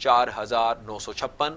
4,956,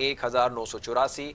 1,984,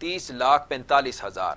30,45,000,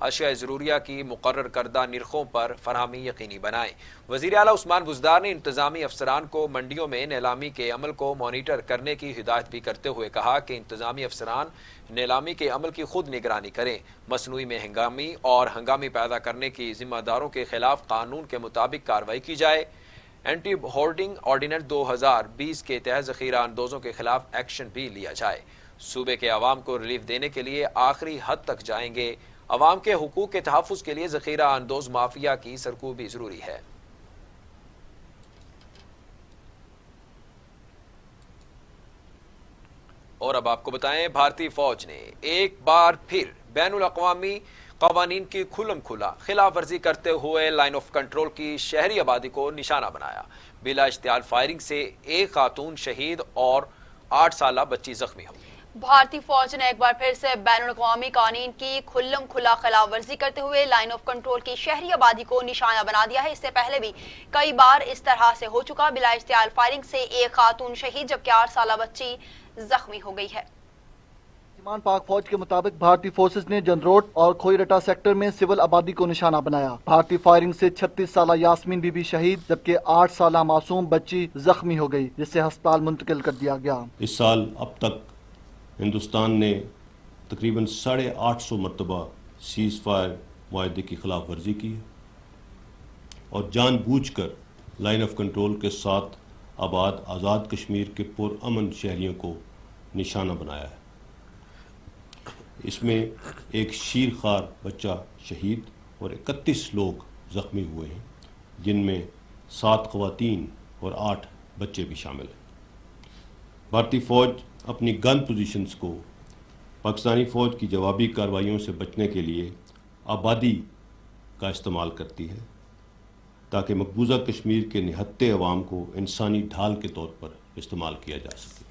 اشیاء ضروریہ کی مقرر کردہ نرخوں پر فراہمی یقینی بنائیں۔ وزیر اعلیٰ عثمان بزدار نے انتظامی افسران کو منڈیوں میں نیلامی کے عمل کو مانیٹر کرنے کی ہدایت بھی کرتے ہوئے کہا کہ انتظامی افسران نیلامی کے عمل کی خود نگرانی کریں، مصنوعی میں ہنگامی پیدا کرنے کی ذمہ داروں کے خلاف قانون کے مطابق کارروائی کی جائے۔ اینٹی ہورڈنگ آرڈیننس 2020 کے تحت ذخیرہ اندوزوں کے خلاف ایکشن بھی لیا جائے۔ صوبے کے عوام کو ریلیف دینے کے لیے آخری حد تک جائیں گے۔ عوام کے حقوق کے تحفظ کے لیے ذخیرہ اندوز مافیا کی سرکوبی ضروری ہے۔ اور اب آپ کو بتائیں، بھارتی فوج نے ایک بار پھر بین الاقوامی قوانین کی کھلم کھلا خلاف ورزی کرتے ہوئے لائن آف کنٹرول کی شہری آبادی کو نشانہ بنایا۔ بلا اشتعال فائرنگ سے ایک خاتون شہید اور 8 سالہ بچی زخمی ہوئی۔ بھارتی فوج نے ایک بار پھر سے بین الاقوامی قوانین کی کھلم کھلا خلاف ورزی کرتے ہوئے لائن آف کنٹرول کی شہری آبادی کو نشانہ بنا دیا ہے۔ اس سے پہلے بھی کئی بار اس طرح سے ہو چکا۔ بلا اشتعال فائرنگ سے ایک خاتون شہید جبکہ 8 سالہ بچی زخمی ہو گئی ہے۔ پاک فوج کے مطابق بھارتی فورسز نے جنروٹ اور کھوئی رٹا سیکٹر میں سول آبادی کو نشانہ بنایا۔ بھارتی فائرنگ سے 36 سالہ یاسمین بی بی شہید جبکہ 8 سالہ معصوم بچی زخمی ہو گئی، جسے ہسپتال منتقل کر دیا گیا۔ اس سال اب تک ہندوستان نے تقریباً 850 مرتبہ سیز فائر معاہدے کی خلاف ورزی کی ہے اور جان بوجھ کر لائن آف کنٹرول کے ساتھ آزاد کشمیر کے پرامن شہریوں کو نشانہ بنایا ہے۔ اس میں ایک شیر خوار بچہ شہید اور 31 لوگ زخمی ہوئے ہیں، جن میں 7 خواتین اور 8 بچے بھی شامل ہیں۔ بھارتی فوج اپنی گن پوزیشنز کو پاکستانی فوج کی جوابی کارروائیوں سے بچنے کے لیے آبادی کا استعمال کرتی ہے تاکہ مقبوضہ کشمیر کے نہتے عوام کو انسانی ڈھال کے طور پر استعمال کیا جا سکے۔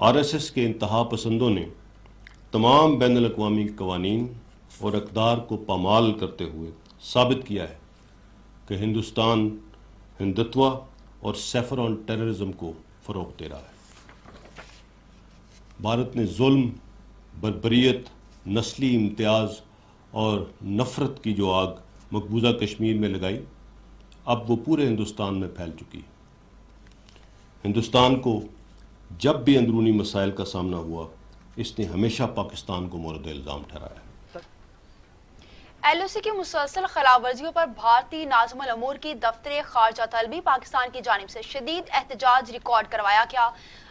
RSS کے انتہا پسندوں نے تمام بین الاقوامی قوانین اور اقدار کو پامال کرتے ہوئے ثابت کیا ہے کہ ہندوستان ہندتوا اور سیفر آن ٹیررزم کو فروغ دے رہا ہے۔ بھارت نے ظلم، بربریت، نسلی امتیاز اور نفرت کی جو آگ مقبوضہ کشمیر میں لگائی، اب وہ پورے ہندوستان میں پھیل چکی ہے۔ ہندوستان کو جب بھی اندرونی مسائل کا سامنا ہوا، اس نے ہمیشہ پاکستان کو مورد الزام ٹھہرایا۔ LOC کی مسلسل خلاف ورزیوں پر بھارتی ناظم الامور کی دفتر خارجہ طلبی پاکستان کی جانب سے شدید احتجاج ریکارڈ کروایا گیا،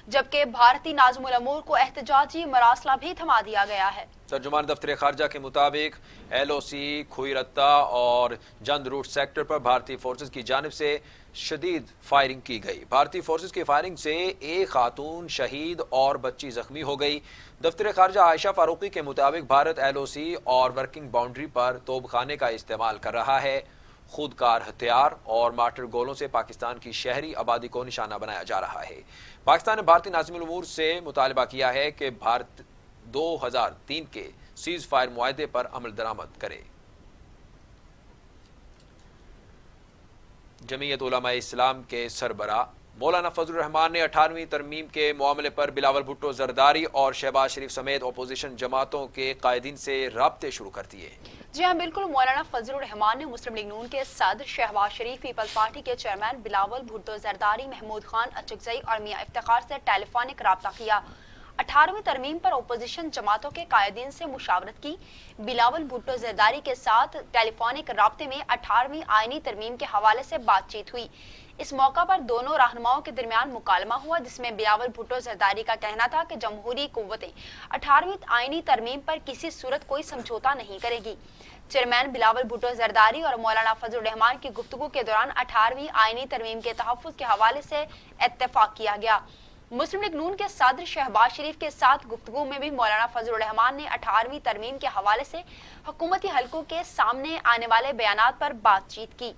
جبکہ بھارتی ناظم الامور کو احتجاجی مراسلہ بھی تھما دیا گیا ہے۔ ترجمان دفتر خارجہ کے مطابق LOC، کھوئی رتہ اور جند روٹ سیکٹر پر بھارتی فورسز کی جانب سے شدید فائرنگ کی گئی۔ بھارتی فورسز کی فائرنگ سے ایک خاتون شہید اور بچی زخمی ہو گئی۔ دفتر خارجہ عائشہ فاروقی کے مطابق بھارت LOC اور ورکنگ باؤنڈری پر توپ خانے کا استعمال کر رہا ہے۔ خودکار ہتھیار اور مارٹر گولوں سے پاکستان کی شہری آبادی کو نشانہ بنایا جا رہا ہے۔ پاکستان نے بھارتی ناظم الامور سے مطالبہ کیا ہے کہ بھارت 2003 کے سیز فائر معاہدے پر عمل درآمد کرے۔ جمعیت علماء اسلام کے سربراہ مولانا فضل الرحمان نے 18ویں ترمیم کے معاملے پر بلاول بھٹو زرداری اور شہباز شریف سمیت اپوزیشن جماعتوں کے قائدین سے رابطے شروع کر دیے۔ جی ہاں بالکل، مولانا فضل الرحمان نے مسلم لیگ نون کے صدر شہباز شریف، پیپلز پارٹی کے چیئرمین بلاول بھٹو زرداری، محمود خان اچکزئی اور میاں افتخار سے ٹیلی فونک رابطہ کیا۔ 18ویں ترمیم پر اپوزیشن جماعتوں کے قائدین سے مشاورت کی۔ بلاول بھٹو زرداری کے ساتھ ٹیلی فونک رابطے میں 18ویں آئینی ترمیم کے حوالے سے بات چیت ہوئی۔ اس موقع پر دونوں رہنماؤں کے درمیان مکالمہ ہوا، جس میں بلاول بھٹو زرداری کا کہنا تھا کہ جمہوری قوتیں 18ویں آئینی ترمیم پر کسی صورت کوئی سمجھوتا نہیں کرے گی۔ چیئرمین بلاول بھٹو زرداری اور مولانا فضل الرحمان کی گفتگو کے دوران 18ویں آئینی ترمیم کے تحفظ کے حوالے سے اتفاق کیا گیا۔ مسلم لیگ نون کے صدر شہباز شریف کے ساتھ گفتگو میں بھی مولانا فضل الرحمان نے 18ویں ترمیم کے حوالے سے حکومتی حلقوں کے سامنے آنے والے بیانات پر بات چیت کی۔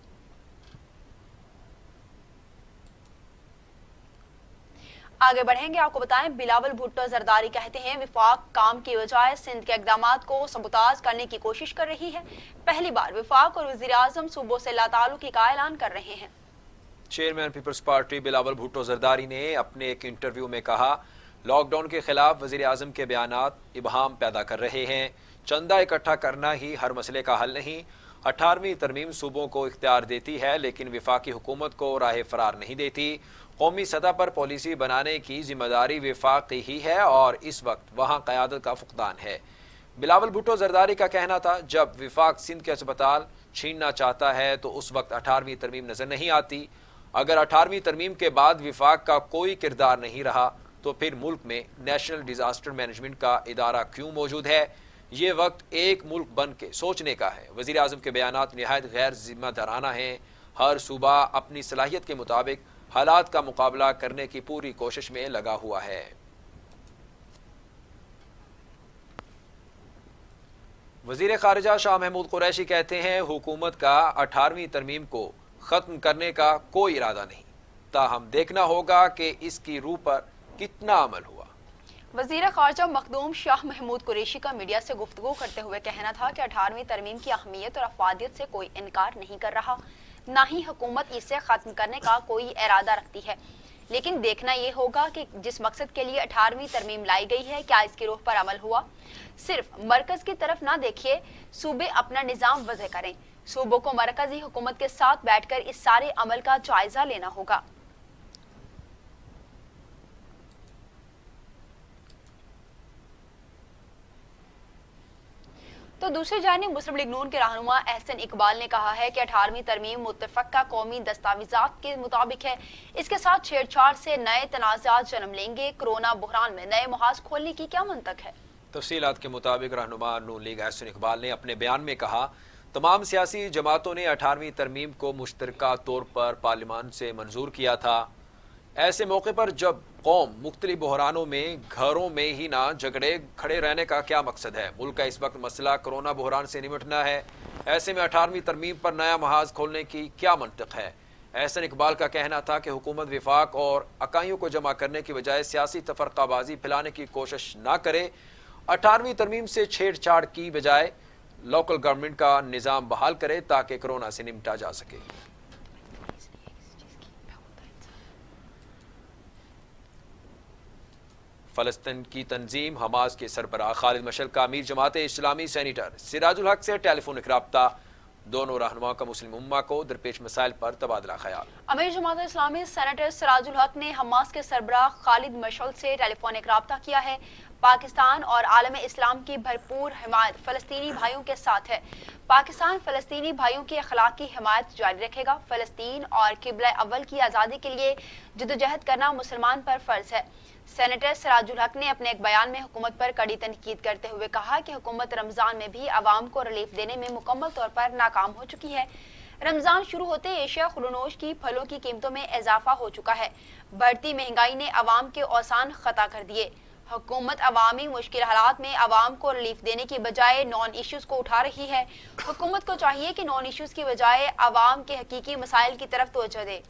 آگے بڑھیں گے، آپ کو بتائیں بلاول بھٹو زرداری کہتے ہیں وفاق کام کی بجائے سندھ کے اقدامات کو سبوتاژ کرنے کی کوشش کر رہی ہے۔ پہلی بار وفاق اور وزیر اعظم صوبوں سے لا تعلقی کا اعلان کر رہے ہیں۔ چیئرمین پیپلز پارٹی بلاول بھٹو زرداری نے اپنے ایک انٹرویو میں کہا، لاک ڈاؤن کے خلاف وزیر اعظم کے بیانات ابہام پیدا کر رہے ہیں۔ چندہ اکٹھا کرنا ہی ہر مسئلے کا حل نہیں۔ 18ویں ترمیم صوبوں کو اختیار دیتی ہے لیکن وفاقی حکومت کو راہ فرار نہیں دیتی۔ قومی سطح پر پالیسی بنانے کی ذمہ داری وفاقی ہی ہے اور اس وقت وہاں قیادت کا فقدان ہے۔ بلاول بھٹو زرداری کا کہنا تھا، جب وفاق سندھ کے اسپتال چھیننا چاہتا ہے تو اس وقت 18ویں ترمیم نظر نہیں آتی۔ اگر 18ویں ترمیم کے بعد وفاق کا کوئی کردار نہیں رہا تو پھر ملک میں نیشنل ڈیزاسٹر مینجمنٹ کا ادارہ کیوں موجود ہے؟ یہ وقت ایک ملک بن کے سوچنے کا ہے۔ وزیر اعظم کے بیانات نہایت غیر ذمہ دارانہ ہیں۔ ہر صوبہ اپنی صلاحیت کے مطابق حالات کا مقابلہ کرنے کی پوری کوشش میں لگا ہوا ہے۔ وزیر خارجہ شاہ محمود قریشی کہتے ہیں، حکومت کا 18ویں ترمیم کو ختم کرنے کا کوئی ارادہ نہیں، تاہم دیکھنا ہوگا کہ اس کی روح پر کتنا عمل ہوا۔ وزیر خارجہ مخدوم شاہ محمود قریشی کا میڈیا سے گفتگو کرتے ہوئے کہنا تھا کہ 18ویں ترمیم کی اہمیت اور افادیت سے کوئی انکار نہیں کر رہا، نہ ہی حکومت اسے ختم کرنے کا کوئی ارادہ رکھتی ہے، لیکن دیکھنا یہ ہوگا کہ جس مقصد کے لیے 18ویں ترمیم لائی گئی ہے کیا اس کی روح پر عمل ہوا۔ صرف مرکز کی طرف نہ دیکھیے، صوبے اپنا نظام وضع کریں، صوبوں کو مرکزی حکومت کے ساتھ بیٹھ کر اس سارے عمل کا جائزہ لینا ہوگا۔ تو دوسری جانب مسلم لیگ نون کے رہنما احسن اقبال نے کہا ہے کہ 18ویں ترمیم متفقہ قومی دستاویزات کے مطابق ہے، اس کے ساتھ چھیڑ چھاڑ سے نئے تنازعات جنم لیں گے۔ کرونا بحران میں نئے محاذ کھولنے کی کیا منطق ہے؟ تفصیلات کے مطابق رہنما نون لیگ احسن اقبال نے اپنے بیان میں کہا، تمام سیاسی جماعتوں نے 18ویں ترمیم کو مشترکہ طور پر پارلیمان سے منظور کیا تھا۔ ایسے موقع پر جب قوم مختلف بحرانوں میں گھروں میں ہی نہ جھگڑے کھڑے رہنے کا کیا مقصد ہے؟ ملک کا اس وقت مسئلہ کرونا بحران سے نمٹنا ہے، ایسے میں 18ویں ترمیم پر نیا محاذ کھولنے کی کیا منطق ہے؟ احسن اقبال کا کہنا تھا کہ حکومت وفاق اور اکائیوں کو جمع کرنے کی بجائے سیاسی تفرقہ بازی پھیلانے کی کوشش نہ کرے۔ 18ویں ترمیم سے چھیڑ چھاڑ کی بجائے لوکل گورنمنٹ کا نظام بحال کرے تاکہ کرونا سے نمٹا جا سکے۔ فلسطین کی تنظیم حماس کے سربراہ خالد مشعل کا امیر جماعت اسلامی سینیٹر سراج الحق سے ٹیلی فونک رابطہ، دونوں رہنماؤں کا مسلم امہ کو درپیش مسائل پر تبادلہ خیال۔ امیر جماعت اسلامی سینیٹر سراج الحق نے حماس کے سربراہ خالد مشعل سے ٹیلی فونک رابطہ کیا ہے۔ پاکستان اور عالم اسلام کی بھرپور حمایت فلسطینی بھائیوں کے ساتھ ہے۔ پاکستان فلسطینی بھائیوں کی اخلاقی حمایت جاری رکھے گا۔ فلسطین اور قبلہ اول کی آزادی کے لیے جدوجہد کرنا مسلمان پر فرض ہے۔ سینیٹر سراج الحق نے اپنے ایک بیان میں حکومت پر کڑی تنقید کرتے ہوئے کہا کہ حکومت رمضان میں بھی عوام کو ریلیف دینے میں مکمل طور پر ناکام ہو چکی ہے۔ رمضان شروع ہوتے ایشیا خورنوش کی پھلوں کی قیمتوں میں اضافہ ہو چکا ہے۔ بڑھتی مہنگائی نے عوام کے اوزان خطا کر دیے۔ حکومت عوامی مشکل حالات میں عوام کو ریلیف دینے کی بجائے نان ایشوز کو اٹھا رہی ہے۔ حکومت کو چاہیے کہ نان ایشوز کی بجائے عوام کے حقیقی مسائل کی طرف توجہ دے۔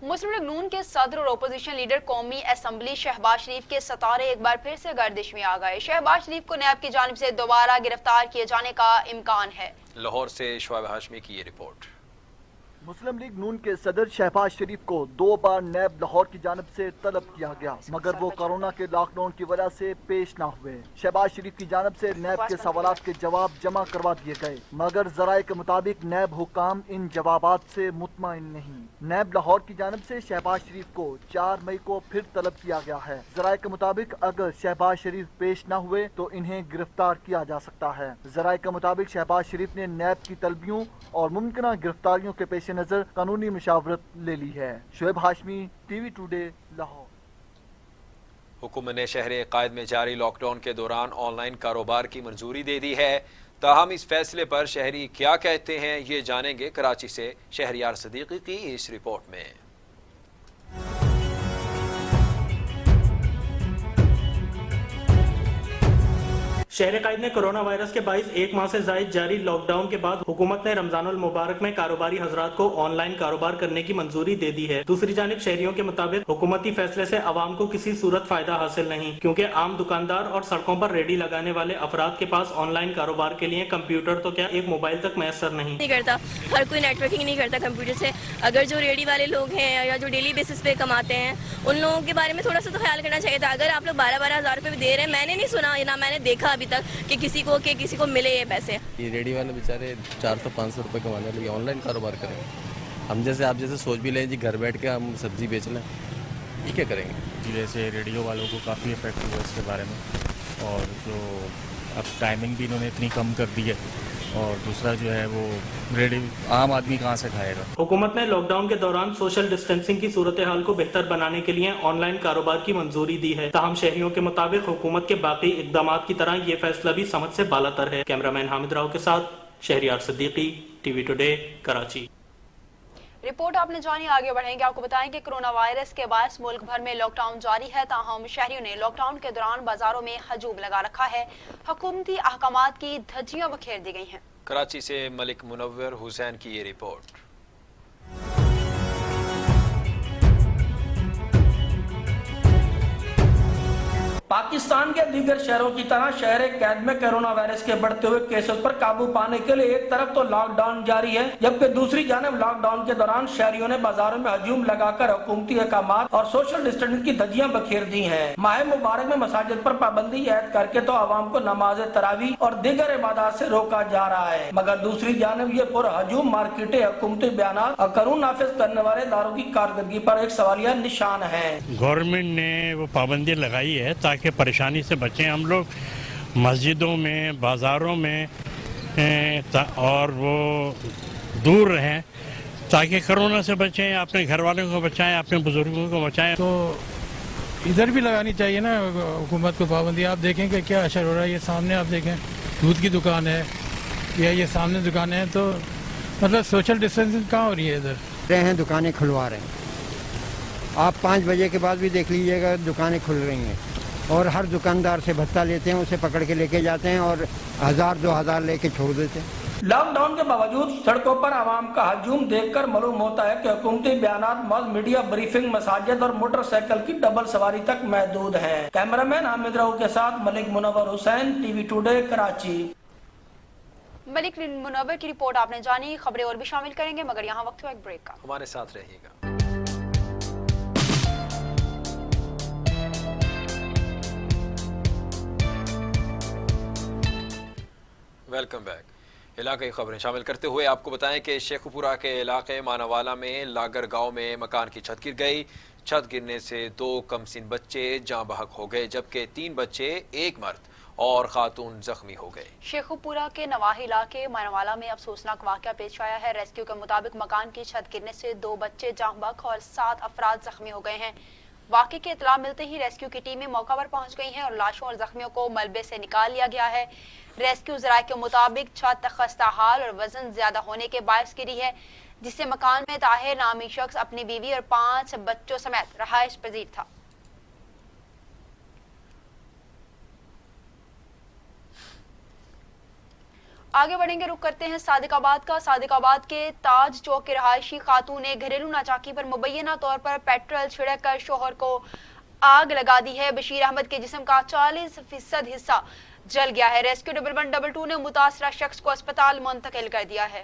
مسلم لیگ نون کے صدر اور اپوزیشن لیڈر قومی اسمبلی شہباز شریف کے ستارے ایک بار پھر سے گردش میں آ گئے۔ شہباز شریف کو نیب کی جانب سے دوبارہ گرفتار کیے جانے کا امکان ہے۔ لاہور سے شعیب ہاشمی کی یہ رپورٹ۔ مسلم لیگ نون کے صدر شہباز شریف کو 2 بار نیب لاہور کی جانب سے طلب کیا گیا، مگر وہ کورونا کے لاک ڈاؤن کی وجہ سے پیش نہ ہوئے۔ شہباز شریف کی جانب سے نیب کے سوالات کے جواب جمع کروا دیے گئے، مگر ذرائع کے مطابق نیب حکام ان جوابات سے مطمئن نہیں۔ نیب لاہور کی جانب سے شہباز شریف کو 4 مئی کو پھر طلب کیا گیا ہے۔ ذرائع کے مطابق اگر شہباز شریف پیش نہ ہوئے تو انہیں گرفتار کیا جا سکتا ہے۔ ذرائع کے مطابق شہباز شریف نے نیب کی طلبیوں اور ممکنہ گرفتاریوں کے پیش نظر قانونی مشاورت لے لی ہے۔ Shoaib Hashmi, T V today, Lahore. حکومت نے شہر قائد میں جاری لاک ڈاؤن کے دوران آن لائن کاروبار کی منظوری دے دی ہے، تاہم اس فیصلے پر شہری کیا کہتے ہیں یہ جانیں گے کراچی سے شہریار صدیقی کی اس رپورٹ میں۔ شہر قائد نے کورونا وائرس کے باعث ایک ماہ سے زائد جاری لاک ڈاؤن کے بعد حکومت نے رمضان المبارک میں کاروباری حضرات کو آن لائن کاروبار کرنے کی منظوری دے دی ہے۔ دوسری جانب شہریوں کے مطابق حکومتی فیصلے سے عوام کو کسی صورت فائدہ حاصل نہیں، کیونکہ عام دکاندار اور سڑکوں پر ریڈی لگانے والے افراد کے پاس آن لائن کاروبار کے لیے کمپیوٹر تو کیا ایک موبائل تک میسر نہیں کرتا۔ ہر کوئی نیٹ ورکنگ نہیں کرتا کمپیوٹر سے۔ اگر جو ریڈی والے لوگ ہیں یا جو ڈیلی بیسس پہ کماتے ہیں ان لوگوں کے بارے میں تھوڑا سا تو خیال کرنا چاہیے تھا۔ اگر آپ لوگ 12-12 ہزار روپے بھی دے رہے ہیں، میں نے نہیں سنا نہ میں نے دیکھا ابھی تک کہ کسی کو ملے یہ پیسے۔ یہ ریڈی والے بیچارے 400-500 روپے کمانے لگے، آن لائن کاروبار کریں گے۔ ہم جیسے آپ جیسے سوچ بھی لیں جی گھر بیٹھ کے ہم سبزی بیچ لیں، یہ کیا کریں گے؟ جی ویسے ریڈیو والوں کو کافی افیکٹ ہوا اس کے بارے میں، اور جو اب ٹائمنگ بھی انہوں نے اتنی کم کر دی ہے، اور دوسرا جو ہے وہ ریڈیو عام آدمی کہاں سے کھائے گا۔ حکومت نے لاک ڈاؤن کے دوران سوشل ڈسٹینسنگ کی صورتحال کو بہتر بنانے کے لیے آن لائن کاروبار کی منظوری دی ہے، تاہم شہریوں کے مطابق حکومت کے باقی اقدامات کی طرح یہ فیصلہ بھی سمجھ سے بالاتر ہے۔ کیمرہ مین حامد راؤ کے ساتھ Shahryar Siddiqui, T V today, Karachi. Report آپ نے جانی، آگے بڑھیں گے۔ آپ کو بتائیں کہ کرونا وائرس کے باعث ملک بھر میں لاک ڈاؤن جاری ہے، تاہم شہریوں نے لاک ڈاؤن کے دوران بازاروں میں ہجوم لگا رکھا ہے۔ حکومتی احکامات کی دھجیاں بکھیر دی گئی ہیں۔ کراچی سے ملک منور حسین کی یہ رپورٹ۔ پاکستان کے دیگر شہروں کی طرح شہر قید میں کورونا وائرس کے بڑھتے ہوئے کیسز پر قابو پانے کے لیے ایک طرف تو لاک ڈاؤن جاری ہے، جبکہ دوسری جانب لاک ڈاؤن کے دوران شہریوں نے بازاروں میں ہجوم لگا کر حکومتی احکامات اور سوشل ڈسٹینسنگ کی دھجیاں بکھیر دی ہیں۔ ماہ مبارک میں مساجد پر پابندی عائد کر کے تو عوام کو نماز تراویح اور دیگر عبادات سے روکا جا رہا ہے، مگر دوسری جانب یہ پر ہجوم مارکیٹیں، حکومتی بیانات اور قانون نافذ کرنے والے اداروں کی کارکردگی پر ایک سوالیہ نشان ہے۔ گورنمنٹ نے وہ پابندی لگائی ہے تاکہ پریشانی سے بچیں ہم لوگ، مسجدوں میں، بازاروں میں، اور وہ دور رہیں تاکہ کرونا سے بچیں، اپنے گھر والوں کو بچائیں، اپنے بزرگوں کو بچائیں۔ تو ادھر بھی لگانی چاہیے نا حکومت کو پابندی۔ آپ دیکھیں کہ کیا اثر ہو رہا ہے، یہ سامنے آپ دیکھیں دودھ کی دکان ہے یا یہ سامنے دکانیں ہیں، تو مطلب سوشل ڈسٹینسنگ کہاں ہو رہی ہے؟ ادھر رہے ہیں دکانیں کھلوا رہے ہیں، آپ 5 بجے کے بعد بھی دیکھ لیجئے گا دکانیں کھل رہی ہیں، اور ہر دکاندار سے بھتہ لیتے ہیں، اسے پکڑ کے لے کے جاتے ہیں اور 1000-2000 لے کے چھوڑ دیتے ہیں۔ لاک ڈاؤن کے باوجود سڑکوں پر عوام کا ہجوم دیکھ کر معلوم ہوتا ہے کہ حکومتی بیانات محض میڈیا بریفنگ، مساجد اور موٹر سائیکل کی ڈبل سواری تک محدود ہیں۔ کیمرہ مین حامد راؤ کے ساتھ ملک منور حسین، ٹی وی ٹوڈے، کراچی۔ ملک منور کی رپورٹ آپ نے جانی، خبریں اور بھی شامل کریں گے، مگر یہاں وقت ہوا ایک بریک کا۔ ہمارے ساتھ رہیے گا۔ Welcome back. علاقائی خبریں شامل کرتے ہوئے آپ کو بتائیں کہ شیخ پورہ کے علاقے مانوالا میں لاگر گاؤں میں مکان کی چھت گر گئی۔ چھت گرنے سے 2 کمسن بچے جاں بحق ہو گئے، جبکہ 3 بچے، 1 مرد اور خاتون زخمی ہو گئے۔ شیخ پورہ کے نواحی علاقے مانوالا میں افسوسناک واقعہ پیش آیا ہے۔ ریسکیو کے مطابق مکان کی چھت گرنے سے 2 بچے جاں بحق اور 7 افراد زخمی ہو گئے ہیں۔ واقعے کی اطلاع ملتے ہی ریسکیو کی ٹیمیں موقع پر پہنچ گئی ہیں اور لاشوں اور زخمیوں کو ملبے سے نکال لیا گیا ہے۔ ریسکیو ذرائع کے مطابق چھت خستہ حال اور وزن زیادہ ہونے کے باعث گری ہے، جس سے مکان میں طاہر نامی شخص اپنی بیوی اور 5 بچوں سمیت رہائش پذیر تھا۔ آگے بڑھیں گے، رخ کرتے ہیں صادق آباد کا۔ صادق آباد کے تاج چوک کے رہائشی خاتون نے گھریلو ناچاکی پر مبینہ طور پر پیٹرول چھڑک کر شوہر کو آگ لگا دی ہے۔ بشیر احمد کے جسم کا 40% حصہ جل گیا ہے۔ ریسکیو 1122 نے متاثرہ شخص کو اسپتال منتقل کر دیا ہے۔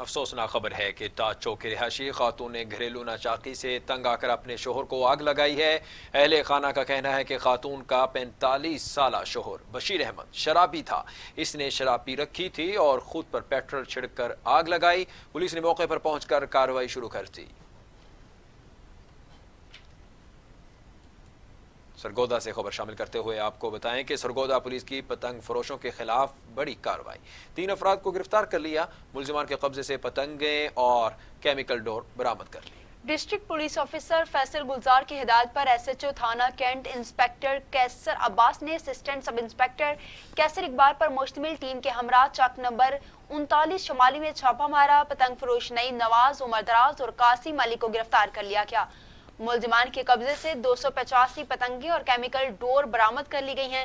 افسوسناک خبر ہے کہ تاج چوک کی رہائشی خاتون نے گھریلو ناچاکی سے تنگ آ کر اپنے شوہر کو آگ لگائی ہے۔ اہل خانہ کا کہنا ہے کہ خاتون کا 45 سالہ شوہر بشیر احمد شرابی تھا۔ اس نے شراب پی رکھی تھی اور خود پر پیٹرول چھڑک کر آگ لگائی۔ پولیس نے موقع پر پہنچ کر کارروائی شروع کر دی۔ سرگودا سے خبر شامل کرتے ہوئے آپ کو بتائیں کہ سرگودا پولیس کی پتنگ فروشوں کے خلاف بڑی کارروائی، 3 افراد کو گرفتار کر لیا۔ ملزمان کے قبضے سے پتنگیں اور کیمیکل ڈور برآمد کر لی۔ ڈسٹرکٹ پولیس آفیسر فیصل گلزار کی ہدایت پر ایس ایچ او تھانہ کینٹ انسپیکٹر کیسر عباس نے اسسٹنٹ سب انسپیکٹر کیسر اقبال پر مشتمل ٹیم کے ہمراہ چک نمبر 39 شمالی میں چھاپا مارا۔ پتنگ فروش نئی نواز، عمر دراز اور قاسم علی کو گرفتار کر لیا گیا۔ ملزمان کے قبضے سے 285 پتنگیں اور کیمیکل ڈور برآمد کر لی گئی ہیں۔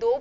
2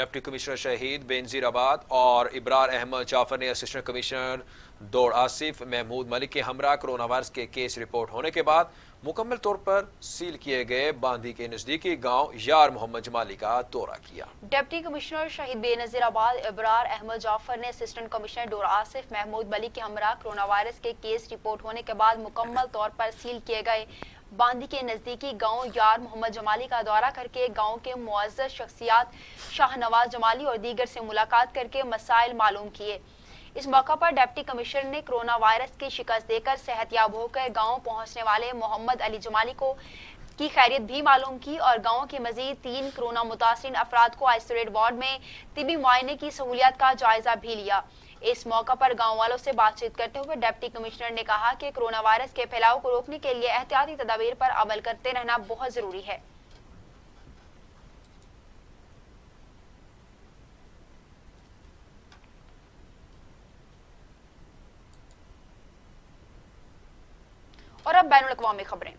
ڈپٹی کمشنر شہید بینظیر آباد اور ابرار احمد جعفر نے اسسٹنٹ کمشنر دوڑ آصف محمود ملک کے ہمراہ کرونا وائرس کے کیس رپورٹ ہونے کے بعد مکمل طور پر سیل کیے گئے باندی کے نزدیکی گاؤں یار محمد جمالی کا دورہ کیا۔ ڈپٹی کمشنر شہید بے نظیر آباد ابرار احمد جعفر نے اسسٹنٹ کمشنر ڈور آصف محمود ملک کے ہمراہ کرونا وائرس کے کیس رپورٹ ہونے کے بعد مکمل طور پر سیل کیے گئے باندی کے نزدیکی گاؤں یار محمد جمالی کا دورہ کر کے گاؤں کے معزز شخصیات شاہ نواز جمالی اور دیگر سے ملاقات کر کے مسائل معلوم کیے۔ اس موقع پر ڈپٹی کمشنر نے کرونا وائرس کی شکست دے کر صحت یاب ہو کر گاؤں پہنچنے والے محمد علی جمالی کی خیریت بھی معلوم کی اور گاؤں کے مزید 3 کرونا متاثرین افراد کو آئسولیٹ وارڈ میں طبی معائنے کی سہولیات کا جائزہ بھی لیا۔ اس موقع پر گاؤں والوں سے بات چیت کرتے ہوئے ڈپٹی کمشنر نے کہا کہ کرونا وائرس کے پھیلاؤ کو روکنے کے لیے احتیاطی تدابیر پر عمل کرتے رہنا بہت ضروری ہے۔ اور اب بین الاقوامی خبریں۔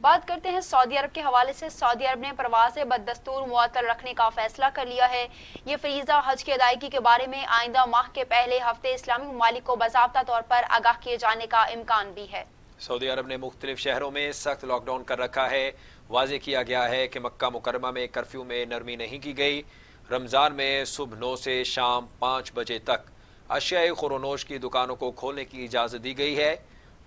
بات کرتے ہیں سعودی عرب کے حوالے سے۔ سعودی عرب نے پروازیں بدستور معطل رکھنے کا فیصلہ کر لیا ہے۔ یہ فریضہ حج کی ادائیگی کے بارے میں آئندہ ماہ کے پہلے ہفتے اسلامی ممالک کو باضابطہ طور پر آگاہ کیے جانے کا امکان بھی ہے۔ سعودی عرب نے مختلف شہروں میں سخت لاک ڈاؤن کر رکھا ہے۔ واضح کیا گیا ہے کہ مکہ مکرمہ میں کرفیو میں نرمی نہیں کی گئی۔ رمضان میں صبح 9 سے شام 5 بجے تک اشیاء خورونوش کی دکانوں کو کھولنے کی اجازت دی گئی ہے۔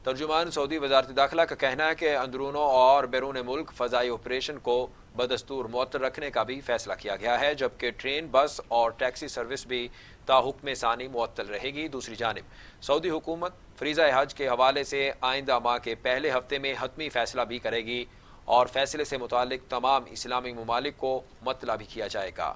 ترجمان سعودی وزارت داخلہ کا کہنا ہے کہ اندرونوں اور بیرون ملک فضائی آپریشن کو بدستور معطل رکھنے کا بھی فیصلہ کیا گیا ہے، جبکہ ٹرین، بس اور ٹیکسی سروس بھی تاحکم ثانی معطل رہے گی۔ دوسری جانب سعودی حکومت فریضہ حج کے حوالے سے آئندہ ماہ کے پہلے ہفتے میں حتمی فیصلہ بھی کرے گی اور فیصلے سے متعلق تمام اسلامی ممالک کو مطلع بھی کیا جائے گا۔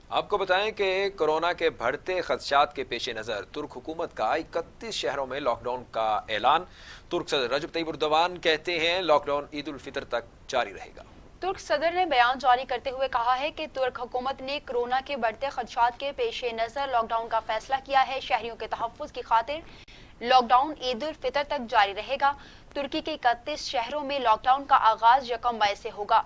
آپ کو بتائیں کہ کورونا کے بڑھتے خدشات کے پیش نظر ترک حکومت کا 31 شہروں میں لاک ڈاؤن کا اعلان۔ ترک صدر رجب طیب اردوان کہتے ہیں لاک ڈاؤن عید الفطر تک جاری رہے گا۔ ترک صدر نے بیان جاری کرتے ہوئے کہا ہے کہ ترک حکومت نے کورونا کے بڑھتے خدشات کے پیش نظر لاک ڈاؤن کا فیصلہ کیا ہے۔ شہریوں کے تحفظ کی خاطر لاک ڈاؤن عید الفطر تک جاری رہے گا۔ ترکی کے 31 شہروں میں لاک ڈاؤن کا آغاز 1 مئی سے ہوگا۔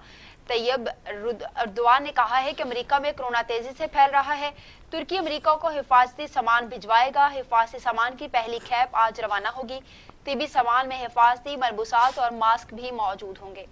طیب اردوان نے کہا ہے کہ امریکہ میں کورونا تیزی سے پھیل رہا ہے۔ ترکی امریکہ کو حفاظتی سامان بھجوائے گا۔ حفاظتی سامان کی پہلی کھیپ آج روانہ ہوگی۔ طبی سامان میں حفاظتی ملبوسات اور ماسک بھی موجود ہوں گے۔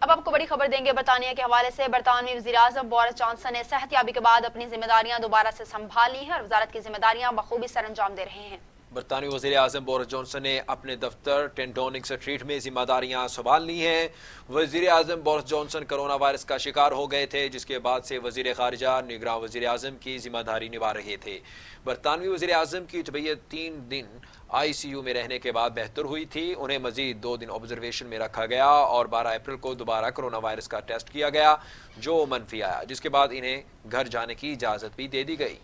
اب آپ کو بڑی خبر دیں گے برطانیہ کے حوالے سے۔ برطانوی وزیر اعظم بورس جانسن نے صحت یابی کے بعد اپنی ذمہ داریاں دوبارہ سے سنبھال لی ہیں اور وزارت کی ذمہ داریاں بخوبی سر انجام دے رہے ہیں۔ برطانوی وزیر اعظم بورس جانسن نے اپنے دفتر 10 ڈاؤننگ اسٹریٹ میں ذمہ داریاں سنبھال لی ہیں۔ وزیر اعظم بورس جانسن کورونا وائرس کا شکار ہو گئے تھے، جس کے بعد سے وزیر خارجہ نگراں وزیر اعظم کی ذمہ داری نبھا رہے تھے۔ برطانوی وزیر اعظم کی طبیعت 3 دن ICU میں رہنے کے بعد بہتر ہوئی تھی۔ انہیں مزید 2 دن آبزرویشن میں رکھا گیا اور 12 اپریل کو دوبارہ کورونا وائرس کا ٹیسٹ کیا گیا جو منفی آیا، جس کے بعد انہیں گھر جانے کی اجازت بھی دے دی گئی۔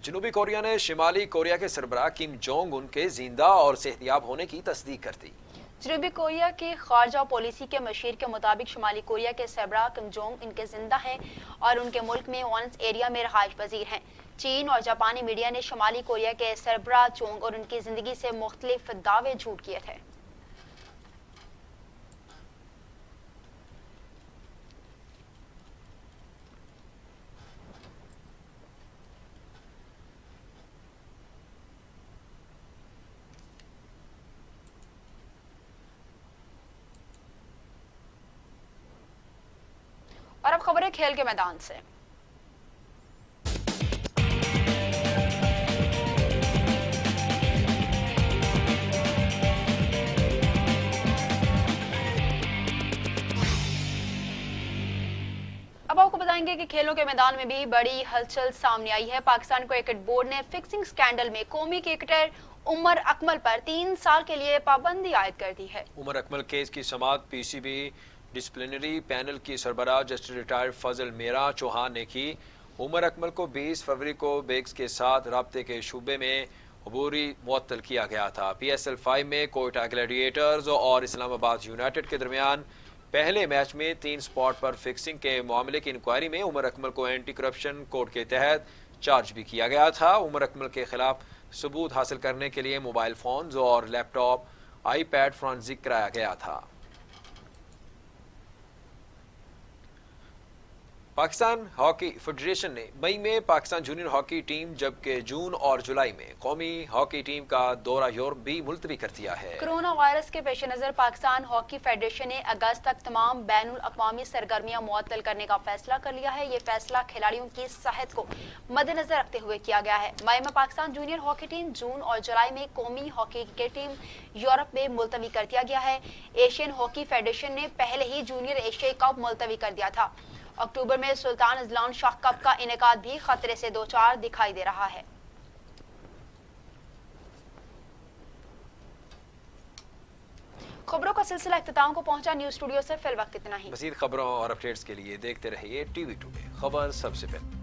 جنوبی کوریا نے شمالی کوریا کے سربراہ کم جونگ ان کے زندہ اور صحت یاب ہونے کی تصدیق کر دی۔ جنوبی کوریا کے خارجہ پالیسی کے مشیر کے مطابق شمالی کوریا کے سربراہ کم جونگ ان کے زندہ ہیں اور ان کے ملک میں وانس ایریا میں رہائش پذیر ہیں۔ چین اور جاپانی میڈیا نے شمالی کوریا کے سربراہ چونگ اور ان کی زندگی سے مختلف دعوے جھوٹ کیے تھے۔ اور اب خبریں کھیل کے میدان سے۔ اب آپ کو بتائیں گے کہ کھیلوں کے میدان میں بھی بڑی ہلچل سامنے آئی ہے۔ پاکستان کرکٹ بورڈ نے فکسنگ سکینڈل میں قومی کرکٹر عمر اکمل پر 3 سال کے لیے پابندی عائد کر دی ہے۔ عمر اکمل کیس کی سماعت PCB ڈسپلنری پینل کی سربراہ جسٹس ریٹائرڈ فضل میرا چوہان نے کی۔ عمر اکمل کو 20 فروری کو بیگس کے ساتھ رابطے کے شعبے میں عبوری معطل کیا گیا تھا۔ PSL 5 میں کوئٹہ گلیڈیٹرز اور اسلام آباد یونائیٹڈ کے درمیان پہلے میچ میں 3 سپاٹ پر فکسنگ کے معاملے کی انکوائری میں عمر اکمل کو اینٹی کرپشن کوڈ کے تحت چارج بھی کیا گیا تھا۔ عمر اکمل کے خلاف ثبوت حاصل کرنے کے لیے موبائل فونز اور لیپ ٹاپ، آئی پیڈ فرانزک کرایا گیا تھا۔ پاکستان ہاکی فیڈریشن نے مئی میں پاکستان جونیئر ہاکی ٹیم جبکہ جون اور جولائی میں قومی ہاکی ٹیم کا دورہ یورپ بھی ملتوی کر دیا ہے۔ کرونا وائرس کے پیش نظر پاکستان ہاکی فیڈریشن نے اگست تک تمام بین الاقوامی سرگرمیاں معطل کرنے کا فیصلہ کر لیا ہے۔ یہ فیصلہ کھلاڑیوں کی صحت کو مد نظر رکھتے ہوئے کیا گیا ہے۔ مئی میں پاکستان جونیئر ہاکی ٹیم، جون اور جولائی میں قومی ہاکی کرکٹ ٹیم یورپ میں ملتوی کر دیا گیا ہے۔ ایشین ہاکی فیڈریشن نے پہلے ہی جونیئر ایشیائی کپ ملتوی کر دیا تھا۔ اکتوبر میں سلطان اذلان شاہ کپ کا انعقاد بھی خطرے سے دوچار دکھائی دے رہا ہے۔ خبروں کا سلسلہ اختتام کو پہنچا۔ نیوز اسٹوڈیو سے فی الوقت اتنا ہی۔ مزید خبروں اور اپڈیٹس کے لیے دیکھتے رہیے TV ٹوڈے، خبر سب سے پہلے۔